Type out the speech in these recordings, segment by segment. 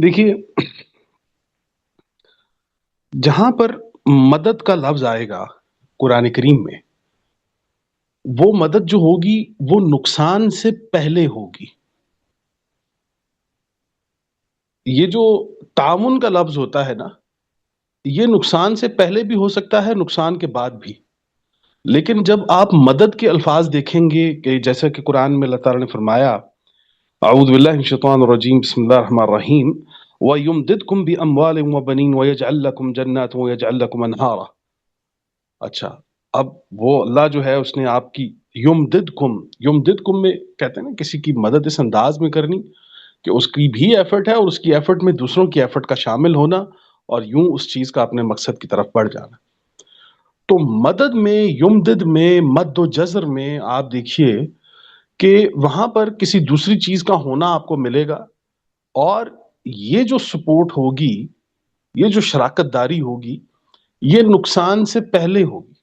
देखिए, जहाँ पर मदद का लफ्ज़ आएगा कुरान करीम में, वो मदद जो होगी वो नुकसान से पहले होगी। ये जो ताउन का लफ्ज़ होता है ना, ये नुकसान से पहले भी हो सकता है, नुकसान के बाद भी। लेकिन जब आप मदद के अल्फ़ाज़ देखेंगे कि जैसा कि कुरान में अल्लाह ताला ने फरमाया, अऊज़ु बिल्लाहि मिनश शैतानिर रजीम, बिस्मिल्लाहिर रहमानिर रहीम, व युमदिदकुम बि अम्वालिन व बनीन व यजअल लकुम जन्नातिन व यजअल लकुम अनहारा। अच्छा, अब वो अल्लाह जो है उसने आपकी युमदिदकुम में कहते हैं ना किसी की मदद इस अंदाज़ में करनी कि उसकी भी एफ़र्ट है और उसकी एफ़र्ट में दूसरों की एफ़र्ट का शामिल होना और यूँ उस चीज़ का अपने मकसद की तरफ बढ़ जाना। तो मदद में, युमदिद में, मद व जज़र में आप देखिए कि वहाँ पर किसी दूसरी चीज़ का होना आपको मिलेगा और ये जो सपोर्ट होगी, ये जो शराकतदारी होगी, ये नुकसान से पहले होगी।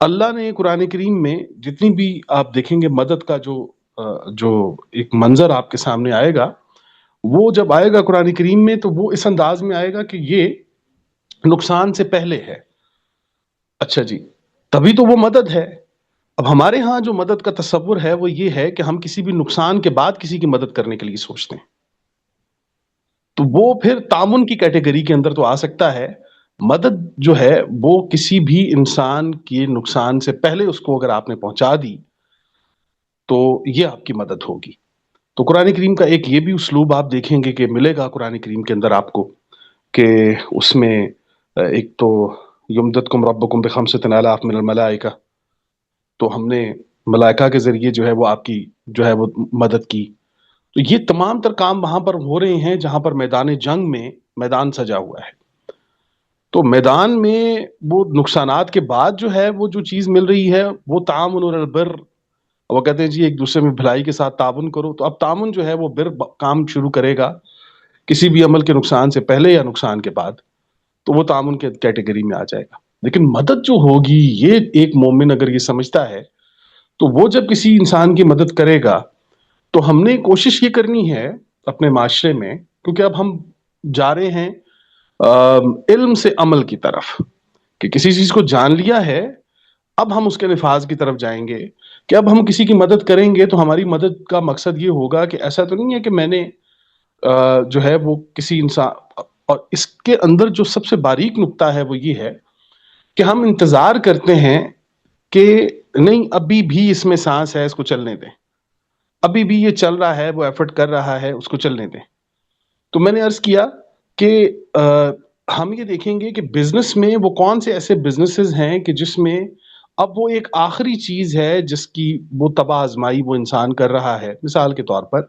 अल्लाह ने कुरान करीम में जितनी भी आप देखेंगे मदद का जो एक मंज़र आपके सामने आएगा, वो जब आएगा कुरान करीम में तो वो इस अंदाज़ में आएगा कि ये नुकसान से पहले है। अच्छा जी, तभी तो वो मदद है। अब हमारे यहाँ जो मदद का तसव्वुर है वो ये है कि हम किसी भी नुकसान के बाद किसी की मदद करने के लिए सोचते हैं। तो वो फिर तामुन की कैटेगरी के अंदर तो आ सकता है। मदद जो है वो किसी भी इंसान के नुकसान से पहले उसको अगर आपने पहुँचा दी, तो ये आपकी मदद होगी। तो कुरान करीम का एक ये भी उसलूब आप देखेंगे कि मिलेगा कुरान करीम के अंदर आपको कि उसमें एक तो युमदिदकुम रब्बुकुम बिखम्सितिन आलाफ मिनल मलाइका, तो हमने मलाइका के ज़रिए जो है वो आपकी जो है वो मदद की। तो ये तमाम तर काम वहाँ पर हो रहे हैं जहाँ पर मैदान जंग में मैदान सजा हुआ है। तो मैदान में वो नुकसानात के बाद जो है वो जो चीज़ मिल रही है वो तामुन अलल बिर, वो कहते हैं जी एक दूसरे में भलाई के साथ ताउन करो। तो अब ताउन जो है वो काम शुरू करेगा किसी भी अमल के नुकसान से पहले या नुकसान के बाद, तो वो ताउन के कैटेगरी में आ जाएगा। लेकिन मदद जो होगी, ये एक मोमिन अगर ये समझता है तो वो जब किसी इंसान की मदद करेगा तो हमने कोशिश ये करनी है अपने माशरे में, क्योंकि अब हम जा रहे हैं इल्म से अमल की तरफ, कि किसी चीज को जान लिया है, अब हम उसके निफाज की तरफ जाएंगे कि अब हम किसी की मदद करेंगे तो हमारी मदद का मकसद ये होगा कि ऐसा तो नहीं है कि मैंने जो है वो किसी इंसान, और इसके अंदर जो सबसे बारीक नुक्ता है वो ये है कि हम इंतजार करते हैं कि नहीं अभी भी इसमें सांस है, इसको चलने दें, अभी भी ये चल रहा है, वो एफर्ट कर रहा है, उसको चलने दें। तो मैंने अर्ज किया कि हम ये देखेंगे कि बिजनेस में वो कौन से ऐसे बिजनेसेस हैं कि जिसमें अब वो एक आखिरी चीज है जिसकी वो तबाह आजमाई वो इंसान कर रहा है। मिसाल के तौर पर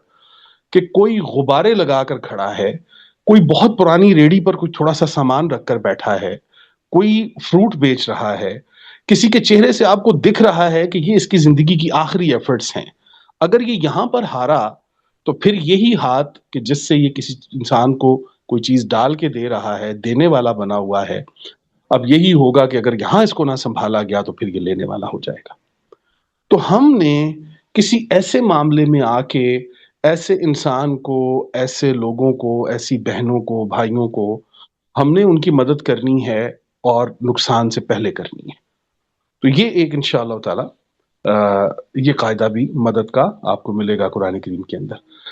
कि कोई गुब्बारे लगाकर खड़ा है, कोई बहुत पुरानी रेडी पर कुछ थोड़ा सा सामान रखकर बैठा है, कोई फ्रूट बेच रहा है, किसी के चेहरे से आपको दिख रहा है कि ये इसकी जिंदगी की आखिरी एफर्ट्स हैं। अगर ये यहां पर हारा तो फिर यही हाथ कि जिससे ये किसी इंसान को कोई चीज डाल के दे रहा है, देने वाला बना हुआ है, अब यही होगा कि अगर यहां इसको ना संभाला गया तो फिर ये लेने वाला हो जाएगा। तो हमने किसी ऐसे मामले में आके ऐसे इंसान को, ऐसे लोगों को, ऐसी बहनों को, भाइयों को हमने उनकी मदद करनी है और नुकसान से पहले करनी है। तो ये एक इंशाअल्लाह ताला ये कायदा भी मदद का आपको मिलेगा कुरान करीम के अंदर।